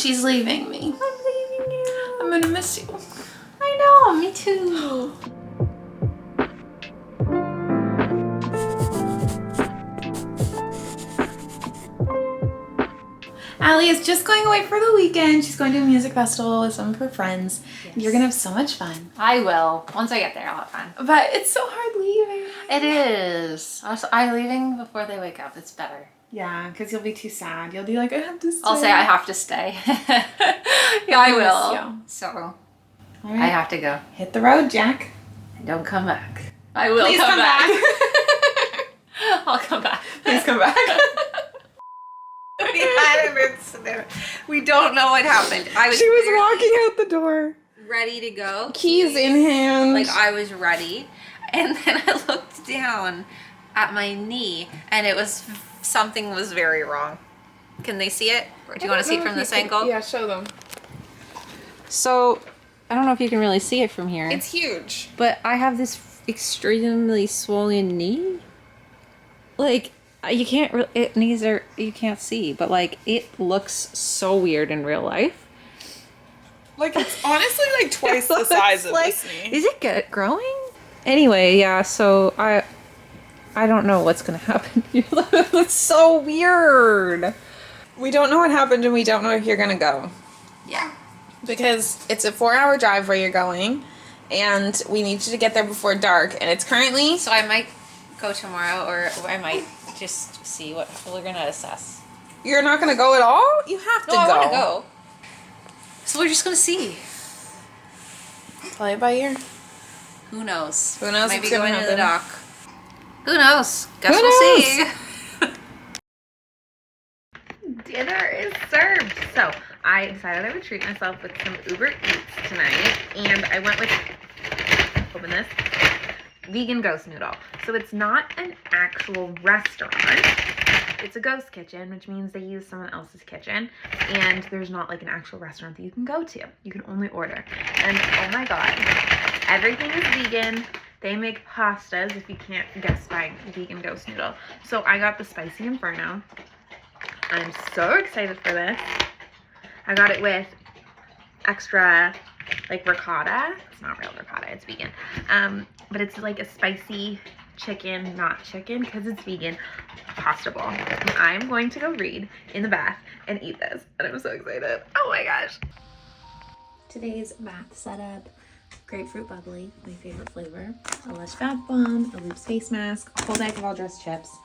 she's leaving me. I'm leaving you. I'm gonna miss you. I know, me too. Allie is just going away for the weekend. She's going to a music festival with some of her friends. Yes. You're gonna have so much fun. I will. Once I get there, I'll have fun. But it's so hard leaving. It is. Also, I'm leaving before they wake up. It's better. Yeah, because you'll be too sad. You'll be like, I have to stay. I'll say I have to stay. Yeah, I miss will. you. So, All I right. have to go. Hit the road, Jack. And don't come back. I will Please come back. back. I'll come back. Please come back. We had an incident. We don't know what happened. I was She was barely walking out the door. ready to go. Keys in hand. Like I was ready. And then I looked down at my knee and it was, something was very wrong. Can they see it? Or do you want to see it from this angle? Yeah, show them. So, I don't know if you can really see it from here. It's huge. But I have this extremely swollen knee. Like, you can't, knees are, you can't see, but like, it looks so weird in real life. Like, it's honestly like twice the size of this knee. Is it growing? Anyway, yeah, so I don't know what's gonna happen. It's so weird. We don't know what happened and we don't know if you're gonna go. Yeah. Because it's a 4-hour drive where you're going and we need you to get there before dark and it's currently... So I might go tomorrow or I might just see what we're gonna assess. You're not gonna go at all? You have to No, go. I wanna go. So we're just gonna see. Play it by ear. Who knows? Who knows Maybe what's gonna going to the happen. dock. Who knows? Guess Who we'll knows? see. Dinner is served. So I decided I would treat myself with some Uber Eats tonight, and I went with, open this, vegan ghost noodle. So it's not an actual restaurant. It's a ghost kitchen, which means they use someone else's kitchen, and there's not like an actual restaurant that you can go to. You can only order. And oh my god, everything is vegan. They make pastas, if you can't guess by vegan ghost noodle. So I got the spicy inferno. I'm so excited for this. I got it with extra like ricotta. It's not real ricotta, it's vegan. But it's like a spicy chicken, not chicken because it's vegan, pasta bowl. And I'm going to go read in the bath and eat this. And I'm so excited. Oh my gosh. Today's bath setup. Grapefruit bubbly, my favorite flavor. A Lush Bath Bomb, a Loops face mask, a whole bag of all dressed chips,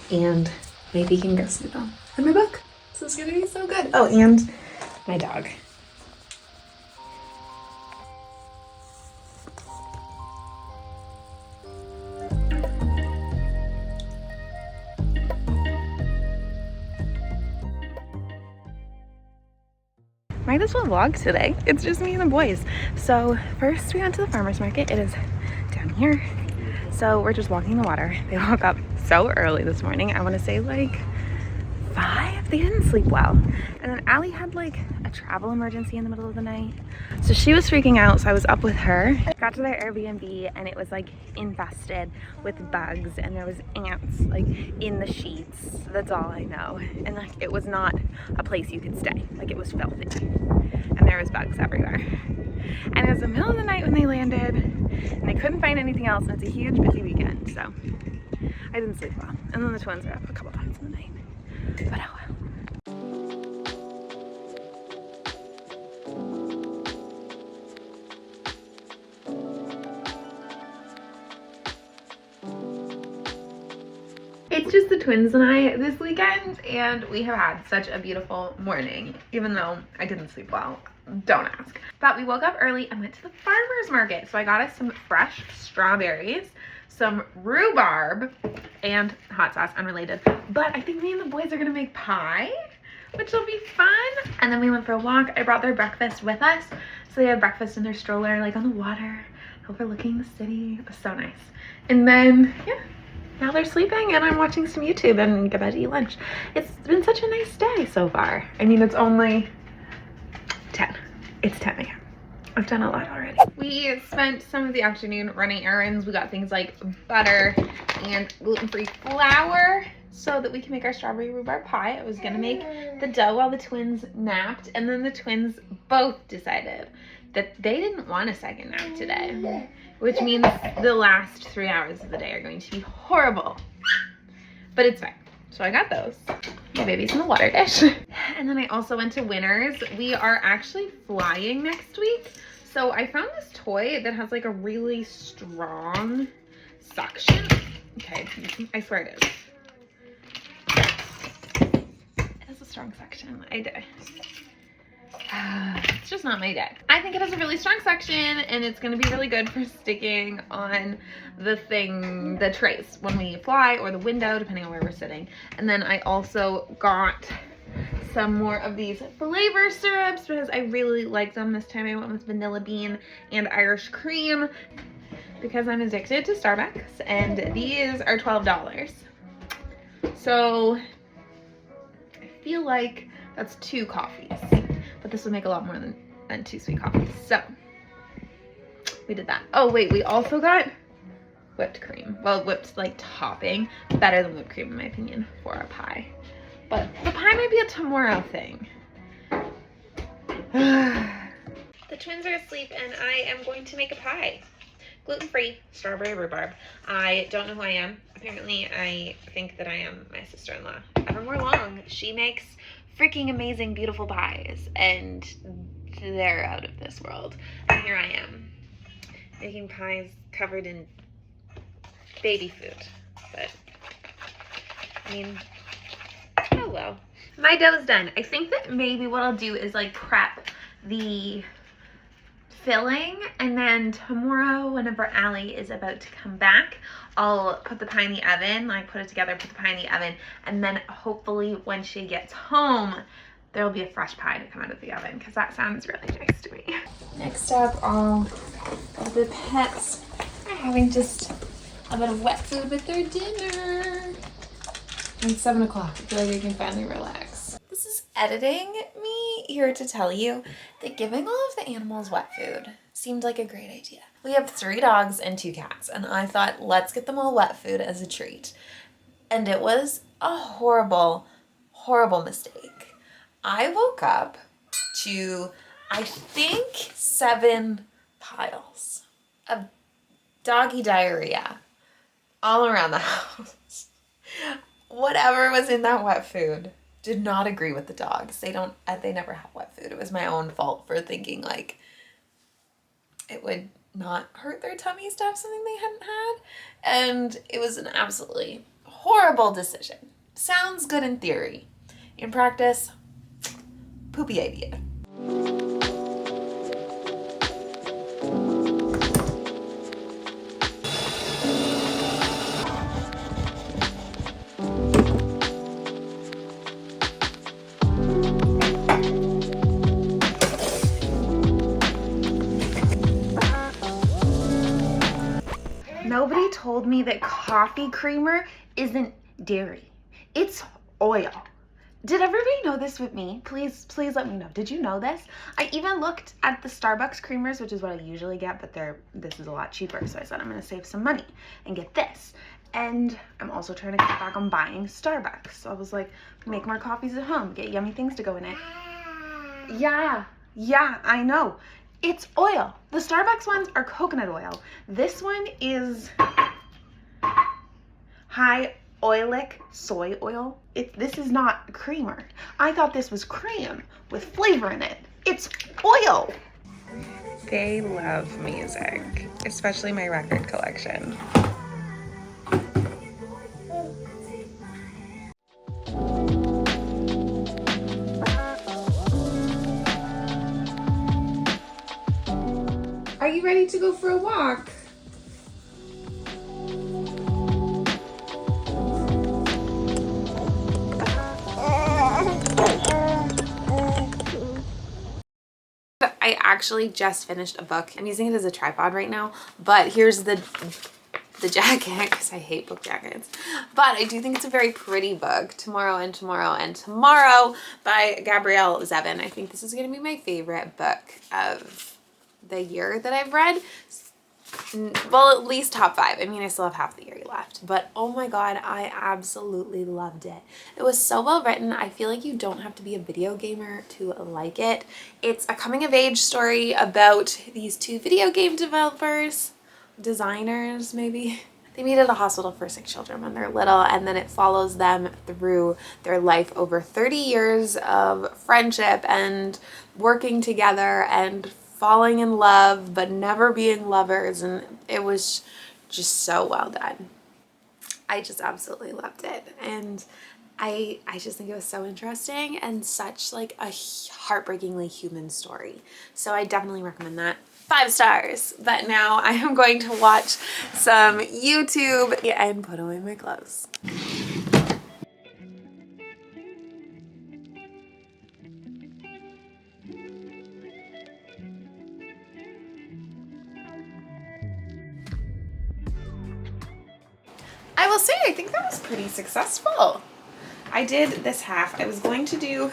and my vegan ghost noodle. And my book. This is gonna be so good. Oh, and my dog. Might as well vlog today. It's just me and the boys. So first we went to the farmer's market. It is down here. So we're just walking the water. They woke up so early this morning. I want to say like 5. They didn't sleep well. And then Allie had like a travel emergency in the middle of the night. So she was freaking out. So I was up with her. Got to their Airbnb and it was like infested with bugs and there was ants like in the sheets. That's all I know. And like it was not a place you could stay. Like it was filthy. And there was bugs everywhere. And it was the middle of the night when they landed and they couldn't find anything else and it's a huge busy weekend. So I didn't sleep well. And then the twins were up a couple times in the night. But oh well. It's just the twins and I this weekend, and we have had such a beautiful morning, even though I didn't sleep well. Don't ask. But we woke up early and went to the farmer's market. So I got us some fresh strawberries, some rhubarb, and hot sauce, unrelated. But I think me and the boys are gonna make pie, which will be fun. And then we went for a walk. I brought their breakfast with us. So they have breakfast in their stroller, like on the water, overlooking the city. It was so nice. And then, yeah. Now they're sleeping and I'm watching some YouTube and about to eat lunch. It's been such a nice day so far. I mean, it's only 10. It's 10 a.m. I've done a lot already. We spent some of the afternoon running errands. We got things like butter and gluten-free flour so that we can make our strawberry rhubarb pie. I was gonna make the dough while the twins napped, and then the twins both decided that they didn't want a second nap today, which means the last 3 hours of the day are going to be horrible. But it's fine. So I got those. My baby's in the water dish. And then I also went to Winners. We are actually flying next week. So I found this toy that has like a really strong suction. Okay, I swear it is. It has a strong suction. It's just not my day. I think it has a really strong suction, and it's going to be really good for sticking on the trays when we fly, or the window, depending on where we're sitting. And then I also got some more of these flavor syrups because I really like them. This time I went with vanilla bean and Irish cream because I'm addicted to Starbucks, and these are $12. So I feel like that's 2 coffees, but this would make a lot more than 2 sweet coffees. So we did that. Oh wait, we also got whipped cream. Well, whipped like topping, better than whipped cream in my opinion for our pie. But the pie might be a tomorrow thing. The twins are asleep and I am going to make a pie. Gluten-free, strawberry rhubarb. I don't know who I am. Apparently I think that I am my sister-in-law. Evermore Long, she makes freaking amazing, beautiful pies, and they're out of this world. And here I am, making pies covered in baby food. But, I mean, oh well. My dough's done. I think that maybe what I'll do is like prep the filling, and then tomorrow whenever Allie is about to come back, I'll put the pie in the oven, like put it together, put the pie in the oven, and then hopefully when she gets home there'll be a fresh pie to come out of the oven, because that sounds really nice to me. Next up, all of the pets are having just a bit of wet food with their dinner. It's 7 o'clock. I feel like I can finally relax. This is editing me here to tell you that giving all of the animals wet food seemed like a great idea. We have 3 dogs and 2 cats, and I thought, let's get them all wet food as a treat. And it was a horrible, horrible mistake. I woke up to, I think, 7 piles of doggy diarrhea all around the house. Whatever was in that wet food did not agree with the dogs. They never have wet food. It was my own fault for thinking like it would not hurt their tummies to have something they hadn't had. And it was an absolutely horrible decision. Sounds good in theory. In practice, poopy idea. Nobody told me that coffee creamer isn't dairy. It's oil. Did everybody know this with me? Please let me know. Did you know this? I even looked at the Starbucks creamers, which is what I usually get, but this is a lot cheaper. So I said I'm gonna save some money and get this. And I'm also trying to cut back on buying Starbucks. So I was like, make more coffees at home, get yummy things to go in it. Yeah, I know. It's oil. The Starbucks ones are coconut oil. This one is high oleic soy oil. This is not creamer. I thought this was cream with flavor in it. It's oil. They love music, especially my record collection. Are you ready to go for a walk? I actually just finished a book. I'm using it as a tripod right now, but here's the jacket, because I hate book jackets. But I do think it's a very pretty book, Tomorrow and Tomorrow and Tomorrow by Gabrielle Zevin. I think this is going to be my favorite book of the year that I've read. well, at least top 5. I mean, I still have half the year left, but oh my god, I absolutely loved it. It was so well written. I feel like you don't have to be a video gamer to like it. It's a coming of age story about these 2 video game developers, designers maybe. They meet at a hospital for sick children when they're little, and then it follows them through their life over 30 years of friendship and working together and falling in love but never being lovers, and it was just so well done. I just absolutely loved it, and I just think it was so interesting and such like a heartbreakingly human story. So I definitely recommend that. 5 stars. But now I am going to watch some YouTube and put away my clothes. I will say, I think that was pretty successful. I did this half. I was going to do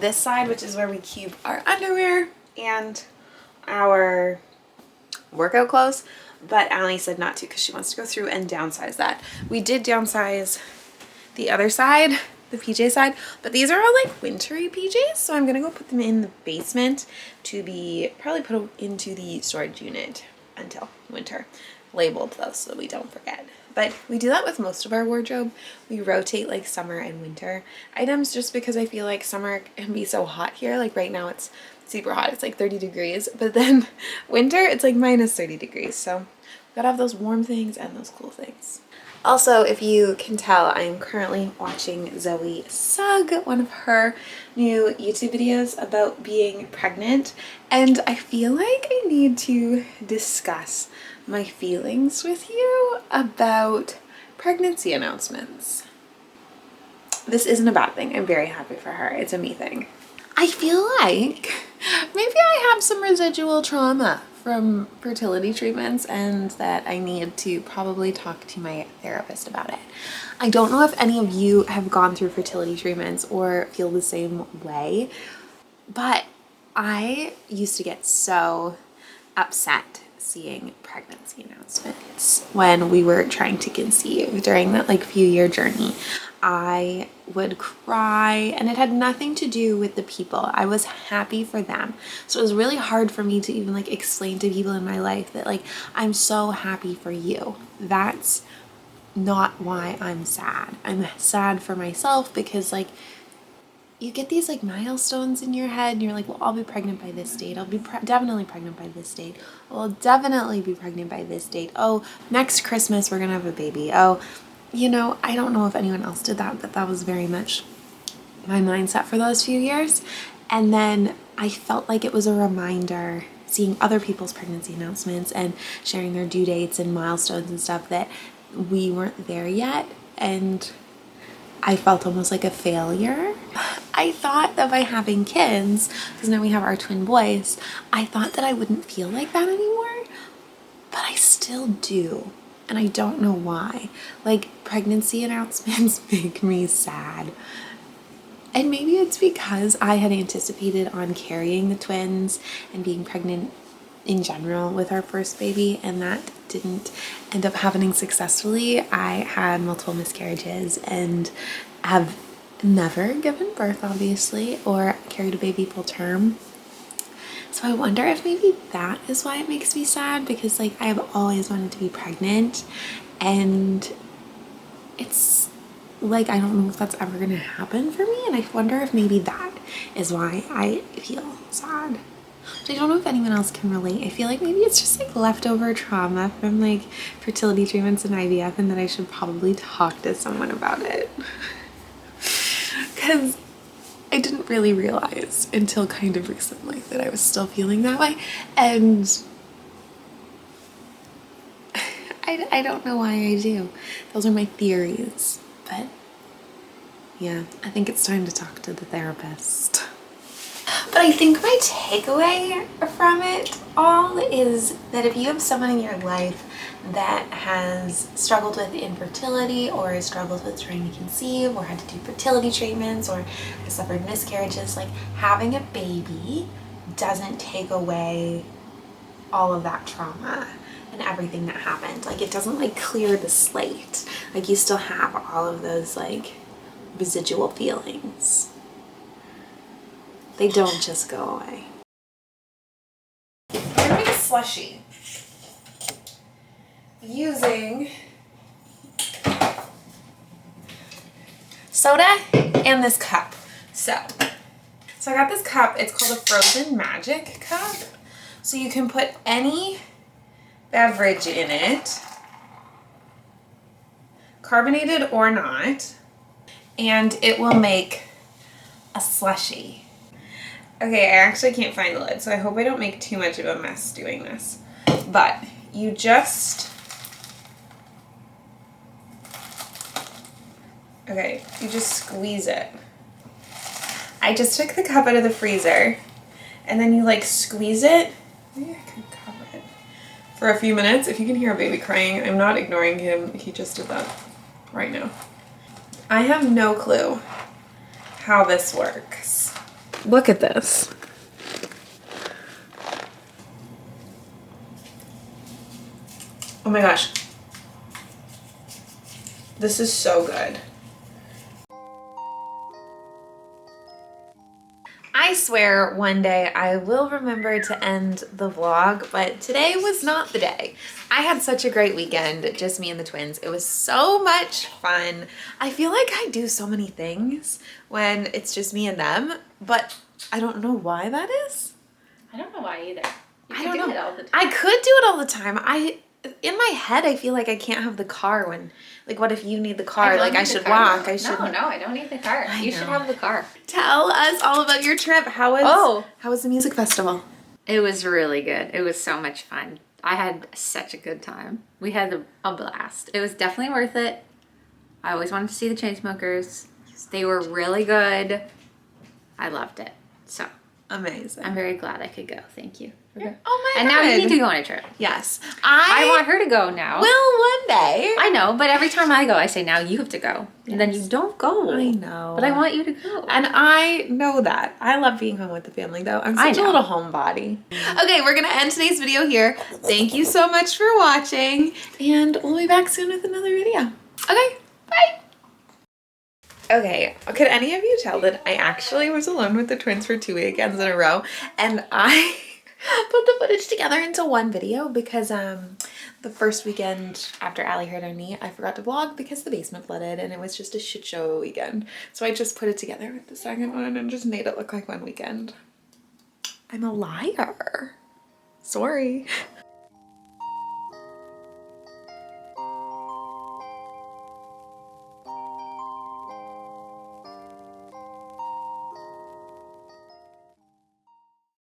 this side, which is where we keep our underwear and our workout clothes, but Allie said not to because she wants to go through and downsize that. We did downsize the other side, the PJ side, but these are all like wintry PJs, so I'm gonna go put them in the basement to be probably put into the storage unit until winter. Labeled though, so we don't forget. But we do that with most of our wardrobe. We rotate like summer and winter items just because I feel like summer can be so hot here. Like right now it's super hot. It's like 30 degrees, but then winter it's like minus 30 degrees. So we gotta have those warm things and those cool things. Also, if you can tell, I am currently watching Zoe Sugg, one of her new YouTube videos about being pregnant, and I feel like I need to discuss my feelings with you about pregnancy announcements. This isn't a bad thing. I'm very happy for her. It's a me thing. I feel like maybe I have some residual trauma from fertility treatments and that I need to probably talk to my therapist about it. I don't know if any of you have gone through fertility treatments or feel the same way, but I used to get so upset seeing pregnancy announcements when we were trying to conceive during that like few year journey. I would cry, and it had nothing to do with the people. I was happy for them. So it was really hard for me to even like explain to people in my life that like, I'm so happy for you. That's not why I'm sad. I'm sad for myself because like you get these like milestones in your head and you're like, well, I'll be pregnant by this date. I'll be definitely pregnant by this date. I'll definitely be pregnant by this date. Oh, next Christmas we're gonna have a baby. Oh, you know, I don't know if anyone else did that, but that was very much my mindset for those few years. And then I felt like it was a reminder seeing other people's pregnancy announcements and sharing their due dates and milestones and stuff that we weren't there yet. And I felt almost like a failure. I thought that by having kids, because now we have our twin boys, I thought that I wouldn't feel like that anymore, but I still do. And I don't know why. Like, pregnancy announcements make me sad. And maybe it's because I had anticipated on carrying the twins and being pregnant in general with our first baby, and that didn't end up happening successfully. I had multiple miscarriages and have never given birth, obviously, or carried a baby full term. So I wonder if maybe that is why it makes me sad, because like I have always wanted to be pregnant, and it's like I don't know if that's ever gonna happen for me, and I wonder if maybe that is why I feel sad. But I don't know if anyone else can relate. I feel like maybe it's just like leftover trauma from like fertility treatments and IVF, and that I should probably talk to someone about it. Because I didn't really realize until kind of recently that I was still feeling that way. And I don't know why I do. Those are my theories. But yeah, I think it's time to talk to the therapist. But I think my takeaway from it all is that if you have someone in your life that has struggled with infertility or has struggled with trying to conceive or had to do fertility treatments or has suffered miscarriages, like having a baby doesn't take away all of that trauma. and everything that happened. Like it doesn't like clear the slate. Like you still have all of those like residual feelings. They don't just go away. I'm gonna make a slushie using soda and this cup. So I got this cup. It's called a Frozen Magic cup. So you can put any beverage in it, carbonated or not, and it will make a slushie. Okay, I actually can't find the lid, so I hope I don't make too much of a mess doing this. But you just, you just squeeze it. I just took the cup out of the freezer, and then you like squeeze it. Maybe I can cover it for a few minutes. If you can hear a baby crying, I'm not ignoring him. He just did that right now. I have no clue how this works. Look at this. Oh my gosh. This is so good. I swear one day I will remember to end the vlog, but today was not the day. I had such a great weekend, just me and the twins. It was so much fun. I feel like I do so many things when it's just me and them, but I don't know why that is. I don't know why either. I don't know. I could do it all the time. In my head, I feel like I can't have the car when, like, what if you need the car? Like, I should walk. I should. No, I don't need the car. You should have the car. Tell us all about your trip. How was the music festival? It was really good. It was so much fun. I had such a good time. We had a blast. It was definitely worth it. I always wanted to see the Chainsmokers. They were really good. I loved it. So amazing. I'm very glad I could go. Thank you. Okay. Oh my God. And now you need to go on a trip. Yes. I want her to go now. Will one day. I know, but every time I go, I say, now you have to go. Yes. And then you don't go. I know. But I want you to go. And I know that. I love being home with the family, though. I'm such a little homebody. Okay, we're going to end today's video here. Thank you so much for watching. And we'll be back soon with another video. Okay, bye. Okay, could any of you tell that I actually was alone with the twins for 2 weekends in a row? And I put the footage together into one video because the first weekend after Allie hurt her knee, I forgot to vlog because the basement flooded and it was just a shit show weekend. So I just put it together with the second one and just made it look like one weekend. I'm a liar. Sorry.